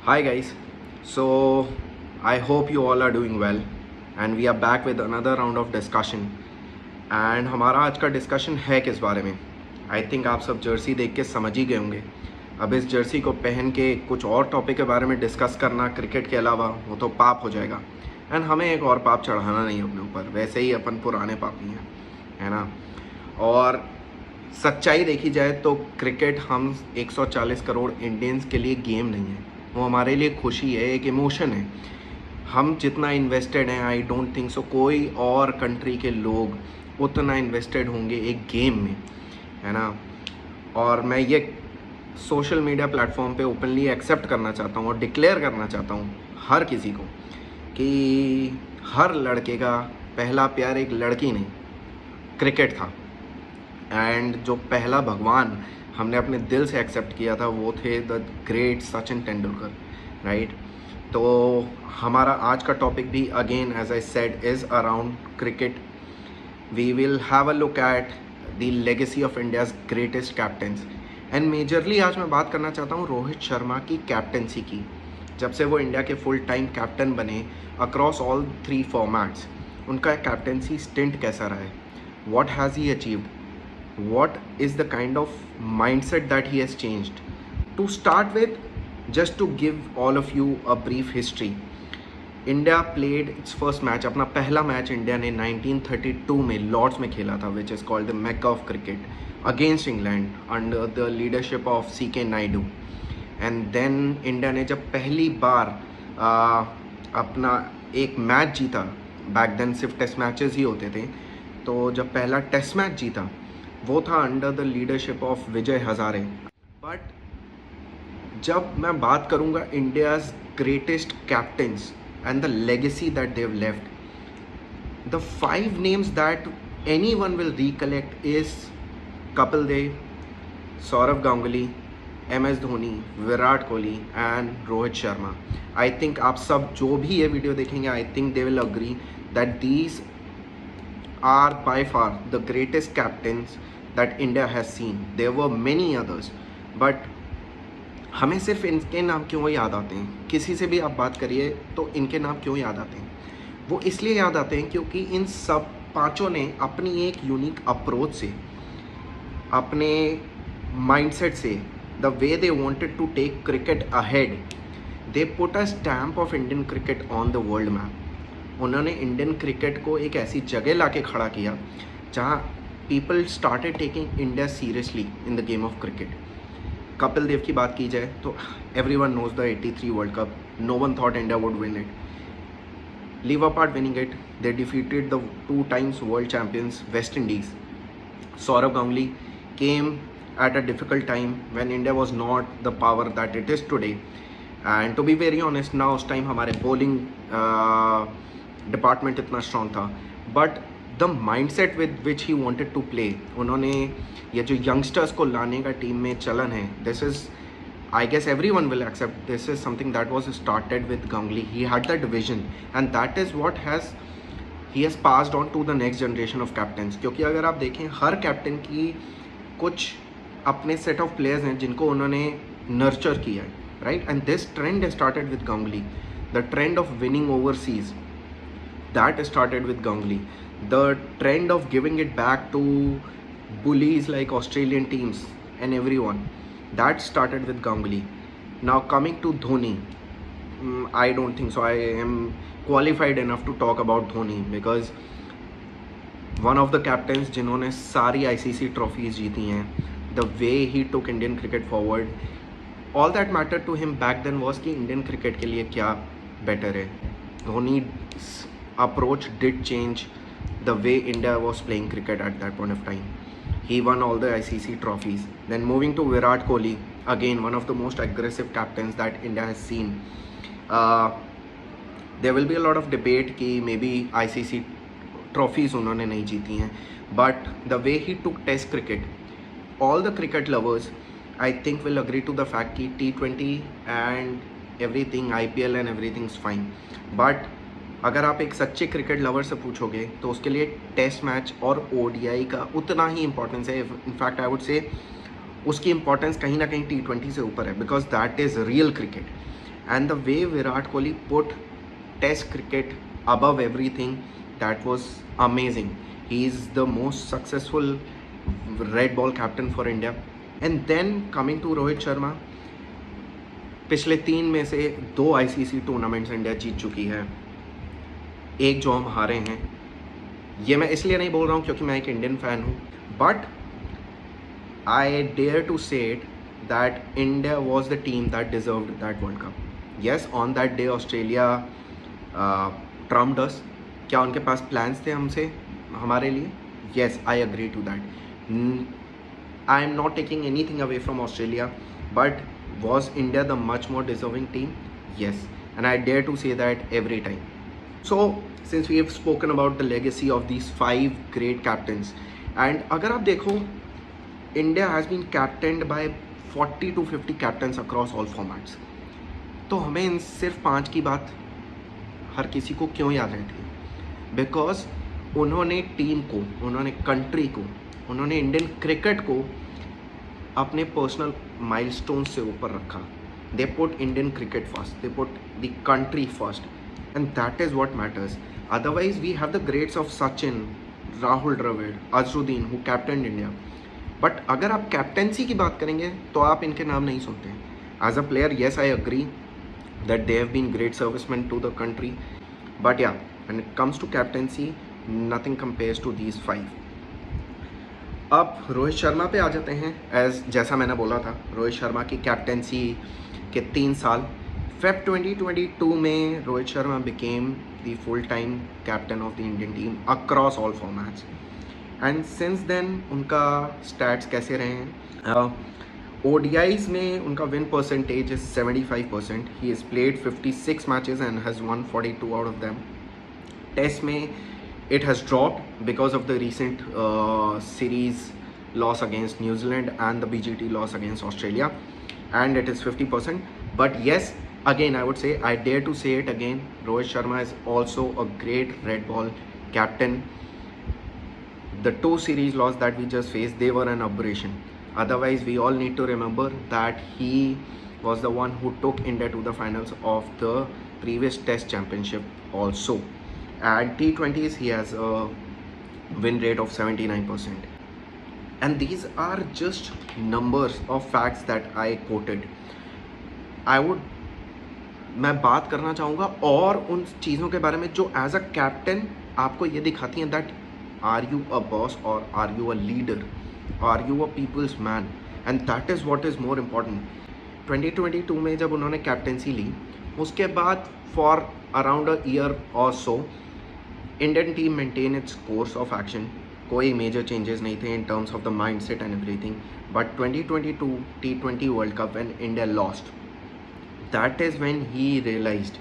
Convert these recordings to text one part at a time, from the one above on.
Hi guys, so I hope you all are doing well and we are back with another round of discussion and हमारा आज का discussion है किस बारे में। आई थिंक आप सब जर्सी देख के समझ ही गए होंगे। अब इस जर्सी को पहन के कुछ और टॉपिक के बारे में डिस्कस करना क्रिकेट के अलावा वो तो पाप हो जाएगा एंड हमें एक और पाप चढ़ाना नहीं अपने ऊपर, वैसे ही अपन पुराने पापी हैं, है ना। और सच्चाई देखी जाए तो क्रिकेट हम 140 करोड़ इंडियंस के लिए गेम नहीं है, वो हमारे लिए खुशी है, एक इमोशन है। हम जितना इन्वेस्टेड हैं आई डोंट थिंक सो कोई और कंट्री के लोग उतना इन्वेस्टेड होंगे एक गेम में, है ना। और मैं ये सोशल मीडिया प्लेटफॉर्म पे ओपनली एक्सेप्ट करना चाहता हूँ और डिक्लेयर करना चाहता हूँ हर किसी को कि हर लड़के का पहला प्यार एक लड़की नहीं, क्रिकेट था। एंड जो पहला भगवान हमने अपने दिल से एक्सेप्ट किया था वो थे the great Sachin Tendulkar, right. तो हमारा आज का टॉपिक भी again as I said is around cricket. We will have a look at the legacy of India's greatest captains and majorly आज मैं बात करना चाहता हूँ रोहित शर्मा की कैप्टनसी की। जब से वो इंडिया के फुल टाइम कैप्टन बने अक्रॉस ऑल 3 फॉर्मेट्स, उनका कैप्टनसी स्टिंट कैसा रहा है, what has he achieved, what is the kind of mindset that he has changed. To start with, just to give all of you a brief history, India played its first match, अपना पहला match India ने 1932 में Lord's में खेला था, which is called the Mecca of cricket, against England under the leadership of C.K. Naidu. And then India ने जब पहली बार अपना एक मैच जीता, बैक देन सिर्फ टेस्ट मैचेस ही होते थे, तो जब पहला टेस्ट मैच जीता वो था under the leadership of Vijay Hazare. But जब मैं बात करूँगा India's greatest captains and the legacy that Dev left, the 5 names that any one will recollect is Kapil Dev, Sourav Ganguly, MS Dhoni, Virat Kohli and Rohit Sharma. I think आप सब जो भी ये वीडियो देखेंगे I think they will agree that these are by far the greatest captains that India has seen. There were many others, but हमें सिर्फ इनके नाम क्यों याद आते हैं? किसी से भी आप बात करिए तो इनके नाम क्यों याद आते हैं? वो इसलिए याद आते हैं क्योंकि इन सब पांचों ने अपनी एक यूनिक अप्रोच से, अपने माइंडसेट से, the way they wanted to take cricket ahead, they put a stamp of Indian cricket on the world map. उन्होंने इंडियन क्रिकेट को एक ऐसी जगह लाके खड़ा किया जहाँ people started taking India seriously in the game of cricket. Kapil Dev की बात की जाए तो everyone knows the 83 world cup, no one thought India would win it. Leave apart winning it, they defeated the 2 times world champions West Indies. Sourav Ganguly came at a difficult time when India was not the power that it is today. And to be very honest now, उस time हमारे bowling department इतना strong था, but the mindset with which he wanted to play, उन्होंने ये जो youngsters को लाने का टीम में चलन है, this is I guess every one will accept this is something that was started with Ganguly. He had that vision and that is what he has passed on to the next generation of captains. क्योंकि अगर आप देखें हर captain की कुछ अपने set of players हैं जिनको उन्होंने नर्चर किया है, right. And this trend started with Ganguly, the trend of winning overseas that started with Ganguly. The trend of giving it back to bullies like Australian teams and everyone, that started with Ganguly. Now coming to Dhoni, I don't think so I am qualified enough to talk about Dhoni because one of the captains जिन्होंने सारी ICC trophies जीती हैं, the way he took Indian cricket forward, all that mattered to him back then was कि Indian cricket के लिए क्या better है। Dhoni's approach did change the way India was playing cricket at that point of time. He won all the ICC trophies. Then moving to Virat Kohli, again one of the most aggressive captains that India has seen. There will be a lot of debate कि maybe ICC trophies उन्होंने नहीं जीती हैं, but the way he took test cricket, all the cricket lovers I think will agree to the fact कि T20 and everything, IPL and everything is fine, but अगर आप एक सच्चे क्रिकेट लवर से पूछोगे तो उसके लिए टेस्ट मैच और ODI का उतना ही इंपॉर्टेंस है। इनफैक्ट आई वुड से उसकी इंपॉर्टेंस कहीं ना कहीं T20 से ऊपर है, because that is real cricket. and the way Virat Kohli put Test cricket above everything, that was amazing. He is the most successful red ball captain for India. And then coming to Rohit Sharma, पिछले 3 में से 2 ICC tournaments India जीत चुकी है, एक जो हम हारे हैं। ये मैं इसलिए नहीं बोल रहा हूँ क्योंकि मैं एक इंडियन फ़ैन हूँ, but I dare to say it that India was the team that deserved that world cup. Yes, on that day Australia trumped us. क्या उनके पास प्लान्स थे हमसे, हमारे लिए? Yes, I agree to that. I am not taking anything away from Australia, but was India the much more deserving team? Yes, and I dare to say that every time. So since we have spoken about the legacy of these 5 great captains, and अगर आप देखो, India has been captained by 40 to 50 captains across all formats. तो हमें इन सिर्फ 5 की बात हर किसी को क्यों याद रहती है? बिकॉज उन्होंने टीम को, उन्होंने कंट्री को, उन्होंने इंडियन क्रिकेट को अपने पर्सनल माइलस्टोन्स से ऊपर रखा. They put Indian cricket first, they put the country first, and that is what matters. Otherwise we have the greats of Sachin, Rahul Dravid, Azharuddin who captain India, but अगर आप कैप्टनसी की बात करेंगे तो आप इनके नाम नहीं सुनते. As a player, yes, I agree that they have been great servicemen to the country, but yeah, when it comes to captaincy, nothing compares to these 5. अब रोहित शर्मा पे आ जाते हैं. जैसा मैंने बोला था, रोहित शर्मा की कैप्टेंसी के 3 साल, फेब 2022 में Rohit Sharma became the full time captain of the Indian team across all formats, and since then उनका स्टैट्स कैसे रहे हैं? ODIs में उनका win percentage is 75%. He is played 56 matches and has won 42 out of them. Test में it has dropped because of the recent series loss against New Zealand and the BGT loss against Australia, and it is 50%. But yes, again I would say, I dare to say it again, Rohit Sharma is also a great red ball captain. The 2 series loss that we just faced, they were an aberration. Otherwise, we all need to remember that he was the one who took India to the finals of the previous Test Championship also. And T20s, he has a win rate of 79%. And these are just numbers of facts that I quoted. मैं बात करना चाहूँगा और उन चीज़ों के बारे में जो एज अ कैप्टन आपको ये दिखाती हैं that are you a boss और are you a leader, are you a people's man, and that is what is more important. 2022 में जब उन्होंने कैप्टनसी ली, उसके बाद फॉर अराउंड अ ईयर और so Indian team maintain its course of action. कोई major changes नहीं थे in terms of the mind set and everything. But 2022 T20 world cup when India lost, that is when he realised,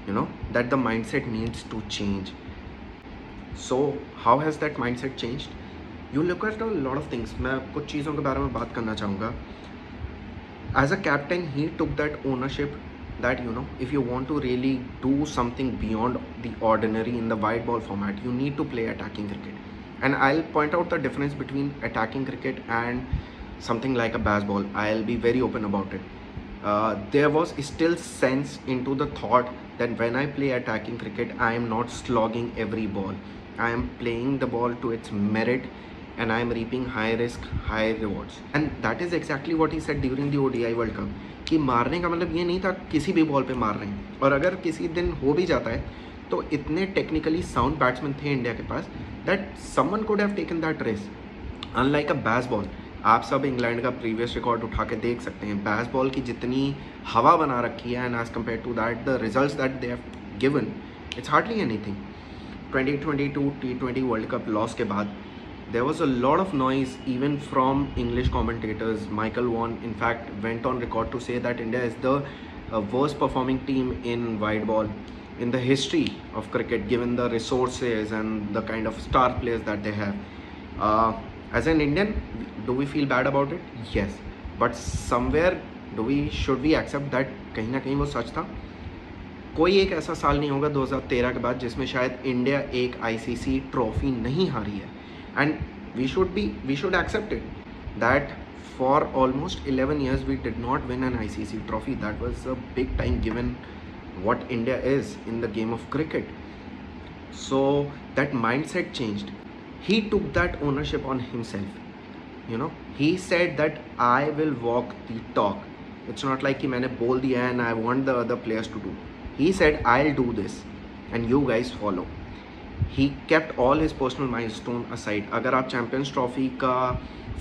you know, that the mindset needs to change. So how has that mindset changed? You look at a lot of things. मैं कुछ चीज़ों के बारे में बात करना चाहूँगा. As a captain, he took that ownership that, you know, if you want to really do something beyond the ordinary in the white ball format, you need to play attacking cricket. And I'll point out the difference between attacking cricket and something like a baseball. I'll be very open about it. There was still sense into the thought that when I play attacking cricket, I am not slogging every ball. I am playing the ball to its merit, and I am reaping high risk, high rewards. And that is exactly what he said during the ODI World Cup. कि मारने का मतलब ये नहीं था किसी भी ball पे मार रहे हैं, और अगर किसी दिन हो भी जाता है तो इतने टेक्निकली साउंड बैट्समैन थे इंडिया के पास that someone could have taken that risk. Unlike a baseball, आप सब इंग्लैंड का प्रीवियस रिकॉर्ड उठा के देख सकते हैं. बेसबॉल की जितनी हवा बना रखी है, and as compare to that the results that they have given, it's hardly anything. 2022 T20 world cup loss के बाद there was a lot of noise even from English commentators. Michael Vaughan in fact went on record to say that India is the worst performing team in white ball in the history of cricket, given the resources and the kind of star players that they have. As an Indian, do we feel bad about it? Yes, but somewhere should we accept that कहीं ना कहीं वो सच था. कोई एक ऐसा साल नहीं होगा 2013 के बाद जिसमें शायद इंडिया एक ICC ट्रॉफी नहीं हारी है. And we should accept it that for almost 11 years we did not win an ICC trophy. That was a big time given what India is in the game of cricket. So that mindset changed. He took that ownership on himself. He said that I will walk the talk. It's not like कि मैंने बोल दिया and I want the other players to do. He said I'll do this and you guys follow. He kept all his personal milestone aside. अगर आप champions trophy का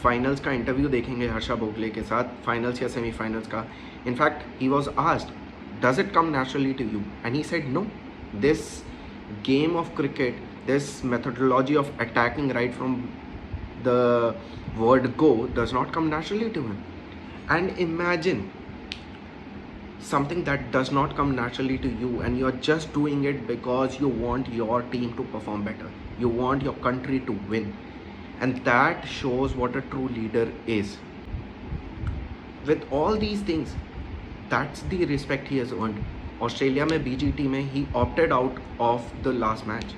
finals का interview देखेंगे हर्षा भोगले के साथ, फाइनल्स या सेमीफाइनल्स का, in fact he was asked does it come naturally to you, and he said no. This game of cricket, this methodology of attacking right from the word go does not come naturally to him. And imagine something that does not come naturally to you and you're just doing it because you want your team to perform better, you want your country to win, and that shows what a true leader is. With all these things, that's the respect he has earned. Australia में BGT में ही opted out of the last match.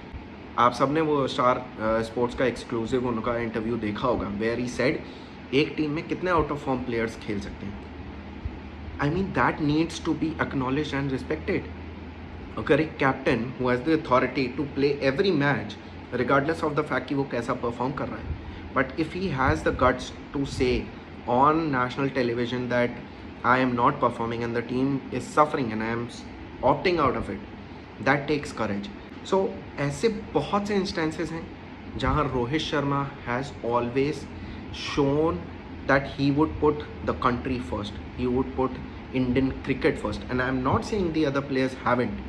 आप सब ने वो Star Sports का exclusive उनका interview देखा होगा, वेयर ही सेड एक टीम में कितने आउट ऑफ फॉर्म प्लेयर्स खेल सकते हैं. I mean that needs to be acknowledged and respected. अगर एक captain who has the authority to play every match regardless of the fact कि वो कैसा परफॉर्म कर रहा है, but if he has the guts to say on national television that I am not performing and the team is suffering and I am opting out of it, that takes courage. So ऐसे बहुत से instances हैं जहाँ Rohit Sharma has always shown that he would put the country first, he would put Indian cricket first, and I am not saying the other players haven't,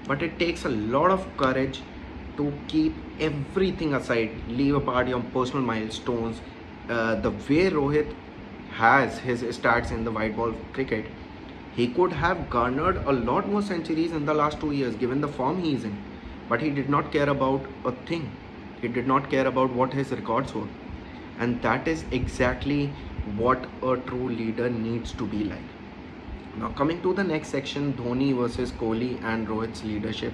but it takes a lot of courage to keep everything aside, leave apart your personal milestones. The way Rohit has his stats in the white ball cricket, he could have garnered a lot more centuries in the last 2 years given the form he is in, but he did not care about a thing. He did not care about what his records were, and that is exactly what a true leader needs to be like. Now coming to the next section, Dhoni versus Kohli and Rohit's leadership.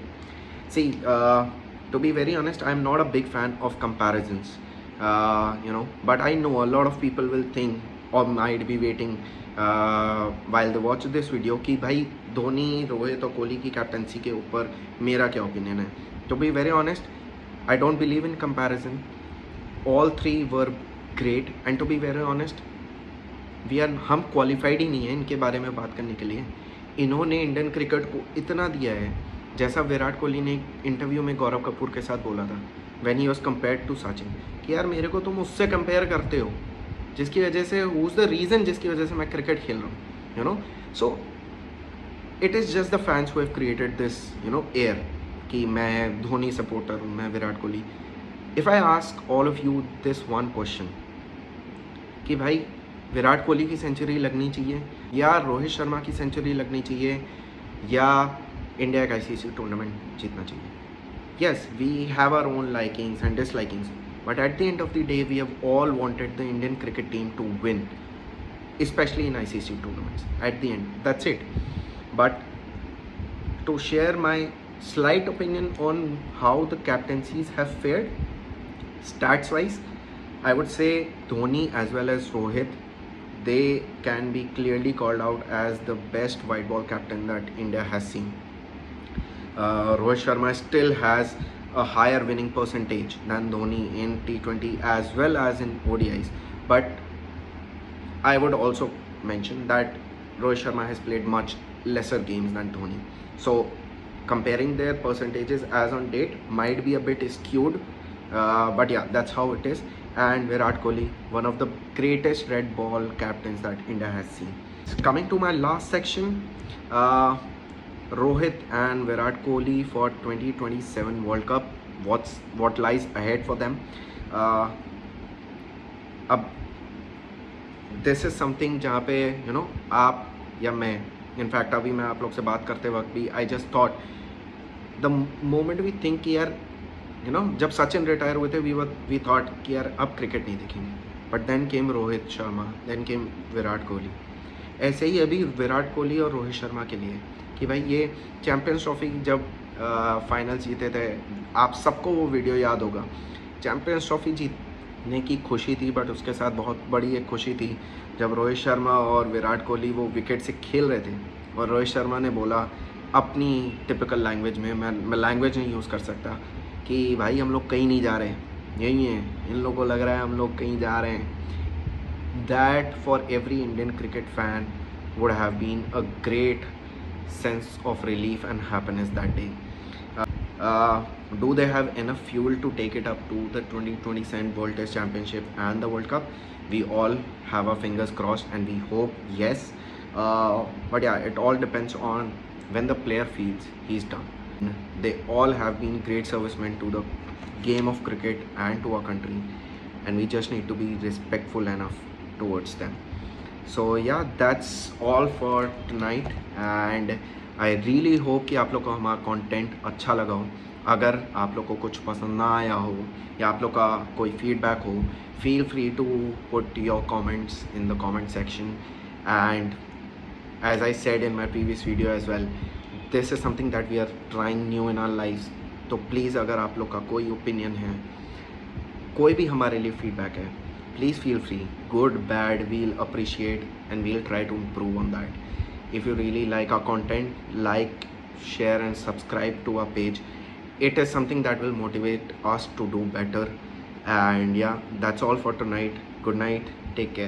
See, to be very honest, I am not a big fan of comparisons, but I know a lot of people will think or might be waiting while they watch this video कि भाई धोनी, रोहित और कोहली की captaincy के ऊपर मेरा क्या opinion है. To be very honest, I don't believe in comparison. All three were great, and to be very honest, हम क्वालिफाइड ही नहीं है इनके बारे में बात करने के लिए. इन्होंने इंडियन क्रिकेट को इतना दिया है, जैसा विराट कोहली ने इंटरव्यू में गौरव कपूर के साथ बोला था when he was compared to Sachin, कि यार मेरे को तुम उससे कंपेयर करते हो जिसकी वजह से who's the reason जिसकी वजह से मैं क्रिकेट खेल रहा हूँ. So it is just the fans who have created this air कि मैं धोनी सपोर्टर हूँ, मैं Virat Kohli. If I ask all of you this one question कि भाई विराट कोहली की सेंचुरी लगनी चाहिए या रोहित शर्मा की सेंचुरी लगनी चाहिए या इंडिया का ICC टूर्नामेंट जीतना चाहिए. Yes, we have our own likings and dislikings, but at the end of the day we have all wanted the Indian cricket team to win, especially in ICC tournaments. At the end, that's it. But to share my slight opinion on how the captaincies have fared stats wise, I would say Dhoni as well as Rohit, they can be clearly called out as the best white ball captain that India has seen. Rohit Sharma still has a higher winning percentage than Dhoni in T20 as well as in ODIs, but I would also mention that Rohit Sharma has played much lesser games than Dhoni, so comparing their percentages as on date might be a bit skewed, but yeah, that's how it is. And Virat Kohli, one of the greatest red ball captains that India has seen. Coming to my last section, Rohit and Virat Kohli for 2027 World Cup, what lies ahead for them. अब this is something जहाँ पे आप या मैं, in fact अभी मैं आप लोग से बात करते वक्त भी I just thought the moment we think कि यार जब सचिन रिटायर हुए थे we thought कि यार अब क्रिकेट नहीं देखेंगे, but then came Rohit Sharma, then came Virat Kohli. ऐसे ही अभी विराट कोहली और रोहित शर्मा के लिए कि भाई ये चैम्पियंस ट्रॉफी जब फाइनल जीते थे, आप सबको वो वीडियो याद होगा. चैम्पियंस ट्रॉफी ने की खुशी थी, बट उसके साथ बहुत बड़ी एक खुशी थी जब रोहित शर्मा और विराट कोहली वो विकेट से खेल रहे थे और रोहित शर्मा ने बोला अपनी टिपिकल लैंग्वेज में, मैं लैंग्वेज नहीं यूज़ कर सकता, कि भाई हम लोग कहीं नहीं जा रहे, यही हैं, इन लोगों को लग रहा है हम लोग कहीं जा रहे हैं. That for every Indian cricket fan would have been a great sense of relief and happiness that day. Do they have enough fuel to take it up to the 2027 World Test Championship and the World Cup? We all have our fingers crossed and we hope yes. But yeah, it all depends on when the player feels he's done. They all have been great servicemen to the game of cricket and to our country, and we just need to be respectful enough towards them. So yeah, that's all for tonight and I really hope कि आप लोग को हमारा content अच्छा लगा हो. अगर आप लोग को कुछ पसंद ना आया हो या आप लोग का कोई फीडबैक हो, feel free to put your comments in the comment section. And as I said in my previous video as well, this is something that we are trying new in our lives. तो please अगर आप लोग का कोई opinion है, कोई भी हमारे लिए फीडबैक है, please feel free. Good, bad, we'll appreciate and we'll try to improve on that. If you really like our content, like, share and subscribe to our page. It is something that will motivate us to do better. And yeah, that's all for tonight. Good night, take care.